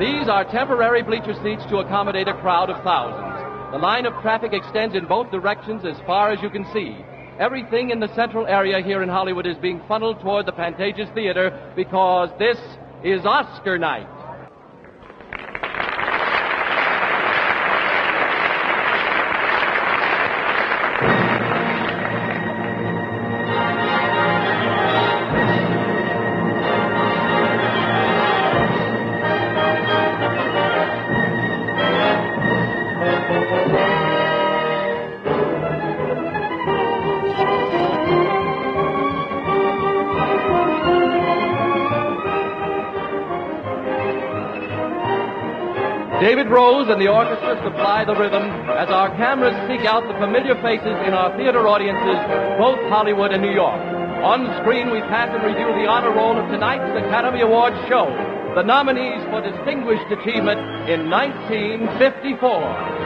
These are temporary bleacher seats to accommodate a crowd of thousands. The line of traffic extends in both directions as far as you can see. Everything in the central area here in Hollywood is being funneled toward the Pantages Theater because this is Oscar night. David Rose and the orchestra supply the rhythm as our cameras seek out the familiar faces in our theater audiences, both Hollywood and New York. On screen, we pass and review the honor roll of tonight's Academy Awards show, the nominees for distinguished achievement in 1954.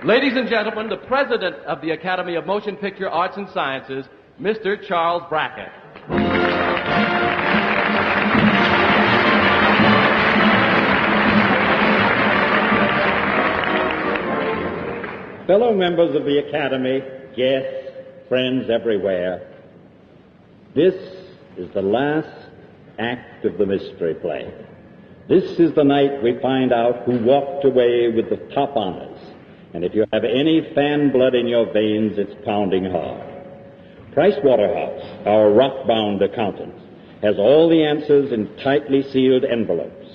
Ladies and gentlemen, the president of the Academy of Motion Picture Arts and Sciences, Mr. Charles Brackett. Fellow members of the Academy, guests, friends everywhere, This is the last act of the mystery play. This is the night we find out who walked away with the top honors. And if you have any fan blood in your veins, it's pounding hard. Price Waterhouse, our rock-bound accountant, has all the answers in tightly sealed envelopes.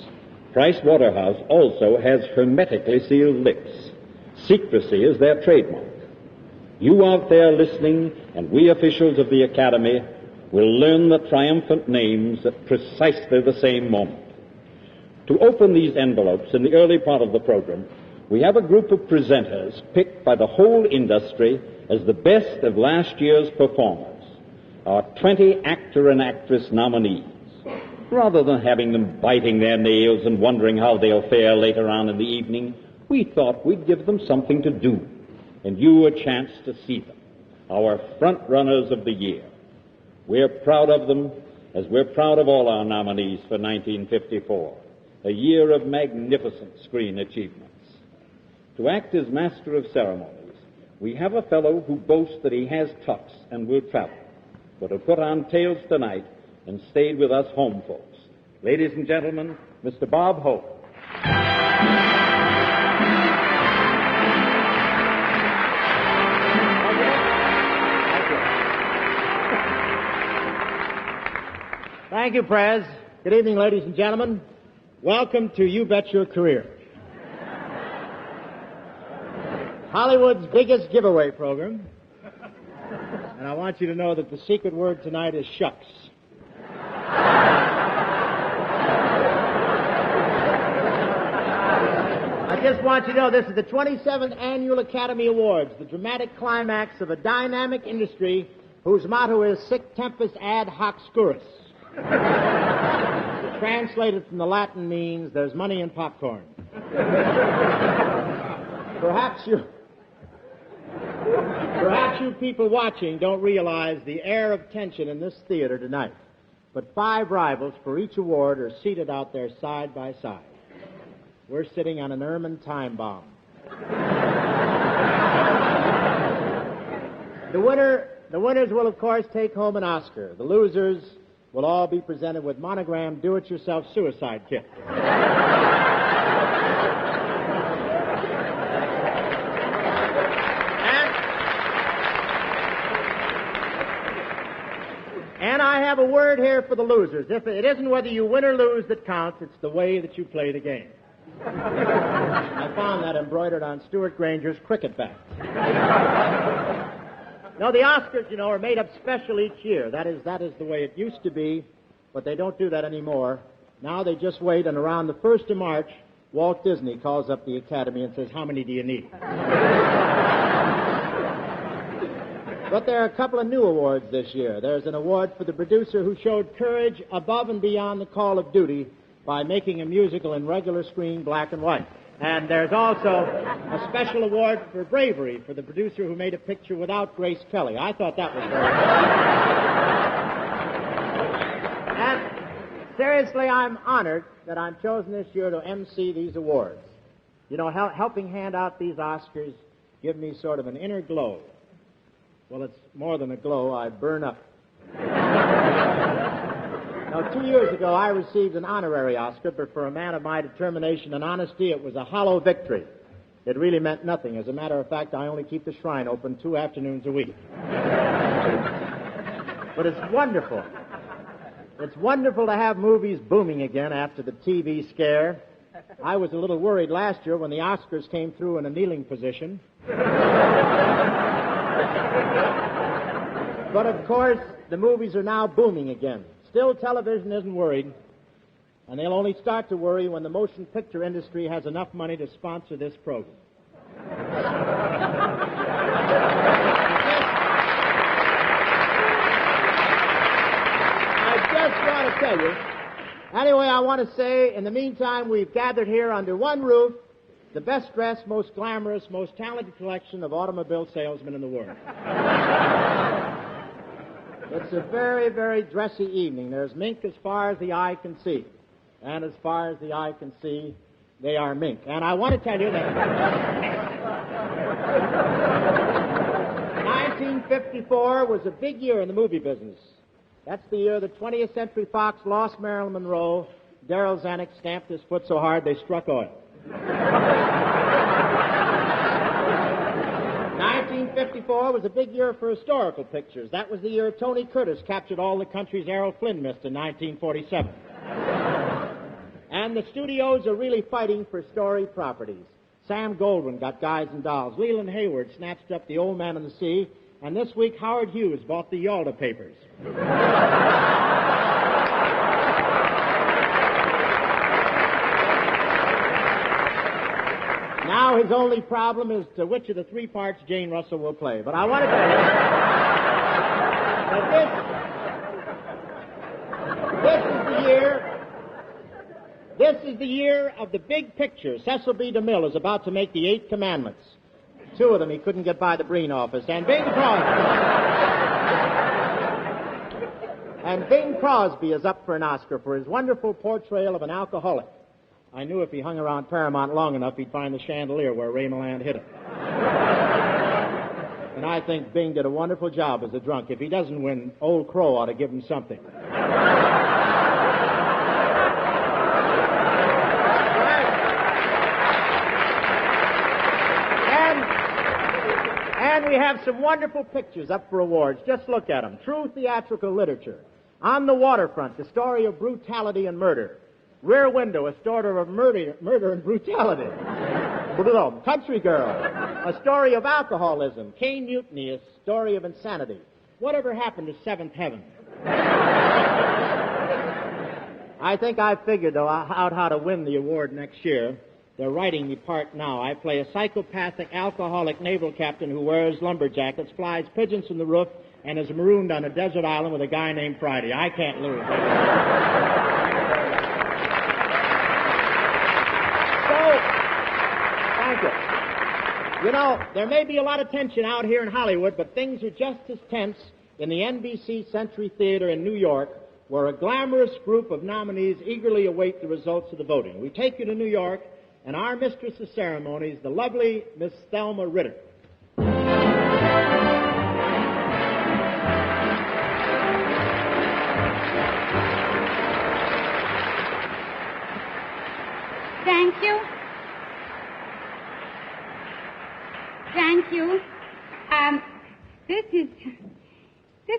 Price Waterhouse also has hermetically sealed lips. Secrecy is their trademark. You out there listening, and we officials of the Academy, will learn the triumphant names at precisely the same moment. To open these envelopes in the early part of the program, we have a group of presenters picked by the whole industry as the best of last year's performers, our 20 actor and actress nominees. Rather than having them biting their nails and wondering how they'll fare later on in the evening, we thought we'd give them something to do, and you a chance to see them, our front runners of the year. We're proud of them, as we're proud of all our nominees for 1954, a year of magnificent screen achievements. To act as master of ceremonies, we have a fellow who boasts that he has tucks and will travel, but who put on tails tonight and stayed with us home folks. Ladies and gentlemen, Mr. Bob Hope. Thank you, Prez. Good evening, ladies and gentlemen. Welcome to You Bet Your Career, Hollywood's biggest giveaway program. And I want you to know that the secret word tonight is shucks. I just want you to know this is the 27th Annual Academy Awards, the dramatic climax of a dynamic industry whose motto is sic tempus ad hoc scurus. Translated from the Latin means there's money in popcorn. Perhaps you people watching don't realize the air of tension in this theater tonight. But 5 rivals for each award are seated out there side by side. We're sitting on an ermine time bomb. The winners will, of course, take home an Oscar. The losers will all be presented with monogrammed do-it-yourself suicide kits. And I have a word here for the losers. If it isn't whether you win or lose that counts, it's the way that you play the game. I found that embroidered on Stuart Granger's cricket bat. No, the Oscars, are made up special each year. That is the way it used to be, but they don't do that anymore. Now they just wait, and around the 1st of March, Walt Disney calls up the Academy and says, "How many do you need?" But there are a couple of new awards this year. There's an award for the producer who showed courage above and beyond the call of duty by making a musical in regular screen black and white. And there's also a special award for bravery for the producer who made a picture without Grace Kelly. I thought that was very good. And seriously, I'm honored that I'm chosen this year to MC these awards. Helping hand out these Oscars give me sort of an inner glow. Well, it's more than a glow. I burn up. Now, 2 years ago, I received an honorary Oscar, but for a man of my determination and honesty, it was a hollow victory. It really meant nothing. As a matter of fact, I only keep the shrine open 2 afternoons a week. But it's wonderful. It's wonderful to have movies booming again after the TV scare. I was a little worried last year when the Oscars came through in a kneeling position. But, of course, the movies are now booming again. Still, television isn't worried, and they'll only start to worry when the motion picture industry has enough money to sponsor this program. I just want to tell you. Anyway, I want to say, in the meantime, we've gathered here under one roof the best dressed, most glamorous, most talented collection of automobile salesmen in the world. It's a very, very dressy evening. There's mink as far as the eye can see. And as far as the eye can see, they are mink. And I want to tell you that 1954 was a big year in the movie business. That's the year the 20th Century Fox lost Marilyn Monroe. Darryl Zanuck stamped his foot so hard they struck oil. 1954 was a big year for historical pictures. That was the year Tony Curtis captured all the countries Errol Flynn missed in 1947. And the studios are really fighting for story properties. Sam Goldwyn got Guys and Dolls. Leland Hayward snatched up The Old Man and the Sea. And this week, Howard Hughes bought the Yalta Papers. Now his only problem is to which of the three parts Jane Russell will play. But I want to tell you that this is the year of the big picture. Cecil B. DeMille is about to make the 8 Commandments. 2 of them he couldn't get by the Breen office. And Bing Crosby is up for an Oscar for his wonderful portrayal of an alcoholic. I knew if he hung around Paramount long enough, he'd find the chandelier where Ray Milland hit him. And I think Bing did a wonderful job as a drunk. If he doesn't win, Old Crow ought to give him something. And we have some wonderful pictures up for awards. Just look at them. True theatrical literature. On the Waterfront, the story of brutality and murder. Rear Window, a story of murder and brutality. Country Girl, a story of alcoholism. Cane Mutiny, a story of insanity. Whatever happened to Seventh Heaven? I think I've figured, though, out how to win the award next year. They're writing the part now. I play a psychopathic, alcoholic naval captain who wears lumberjackets, flies pigeons from the roof, and is marooned on a desert island with a guy named Friday. I can't lose. Thank you. You know, there may be a lot of tension out here in Hollywood, but things are just as tense in the NBC Century Theater in New York, where a glamorous group of nominees eagerly await the results of the voting. We take you to New York, and our mistress of ceremonies, the lovely Miss Thelma Ritter. Thank you. Thank you. This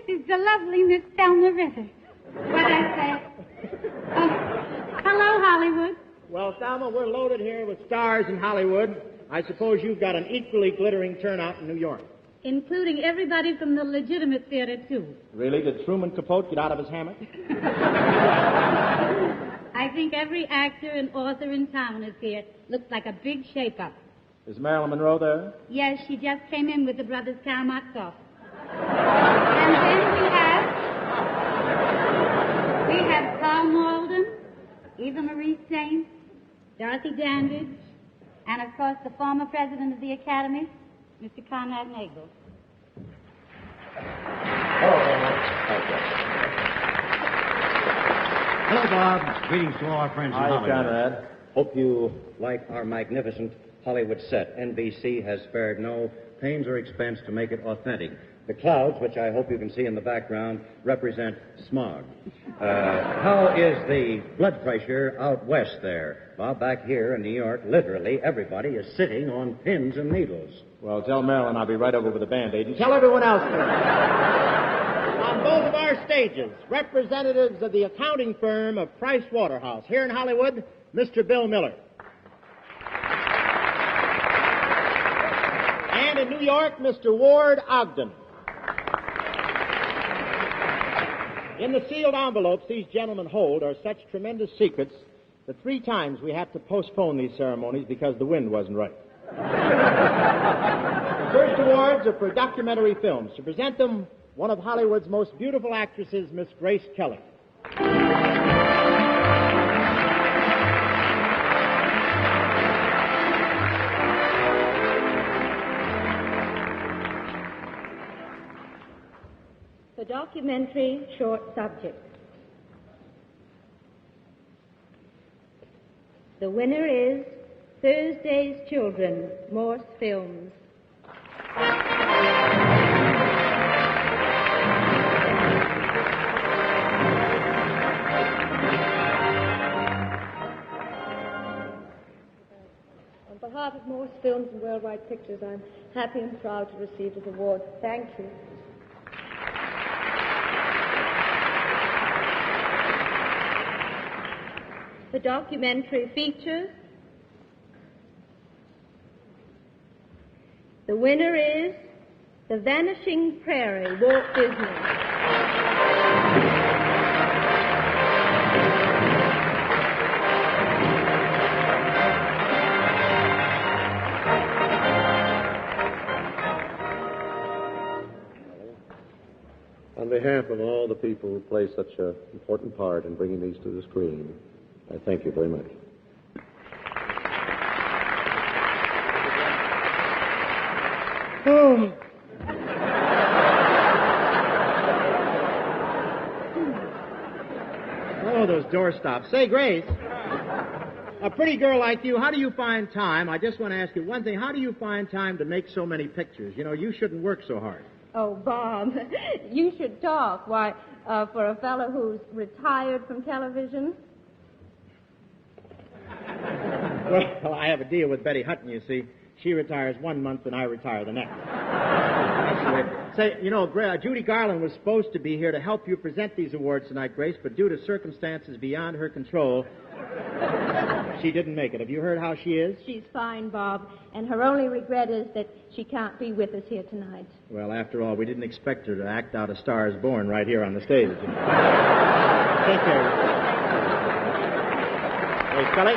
is the lovely Miss Thelma Ritter. What I say? Hello, Hollywood. Well, Thelma, we're loaded here with stars in Hollywood. I suppose you've got an equally glittering turnout in New York. Including everybody from the legitimate theater, too. Really? Did Truman Capote get out of his hammock? I think every actor and author in town is here. Looks like a big shake-up. Is Marilyn Monroe there? Yes, she just came in with the brothers Karamazov. And then we have Carl Malden, Eva Marie Saint, Dorothy Dandridge, and, of course, the former president of the Academy, Mr. Conrad Nagel. Hello, Bob. Greetings to all our friends in Hollywood. Hi, Conrad. Hope you like our magnificent Hollywood set. NBC has spared no pains or expense to make it authentic. The clouds, which I hope you can see in the background, represent smog. How is the blood pressure out west there? Well, back here in New York, literally everybody is sitting on pins and needles. Well, tell Marilyn I'll be right over with a Band-Aid. And tell everyone else. On both of our stages, representatives of the accounting firm of Price Waterhouse. Here in Hollywood, Mr. Bill Miller. And in New York, Mr. Ward Ogden. In the sealed envelopes these gentlemen hold are such tremendous secrets that 3 times we had to postpone these ceremonies because the wind wasn't right. The first awards are for documentary films. To present them, one of Hollywood's most beautiful actresses, Miss Grace Kelly. For documentary short subject. The winner is Thursday's Children, Morse Films. part of Morse Films and Worldwide Pictures, I'm happy and proud to receive this award. Thank you. The documentary features. The winner is The Vanishing Prairie, Walt Disney. On behalf of all the people who play such an important part in bringing these to the screen, I thank you very much. Oh. Oh, those doorstops. Say, Grace, a pretty girl like you, how do you find time? I just want to ask you one thing. How do you find time to make so many pictures? You know, you shouldn't work so hard. Oh, Bob, you should talk. Why, for a fellow who's retired from television. Well, I have a deal with Betty Hutton, you see. She retires 1 month and I retire the next. Say, you know, Judy Garland was supposed to be here to help you present these awards tonight, Grace, but due to circumstances beyond her control, she didn't make it. Have you heard how she is? She's fine, Bob, and her only regret is that she can't be with us here tonight. Well, after all, we didn't expect her to act out A Star is Born right here on the stage. Take care. Hey, Scully.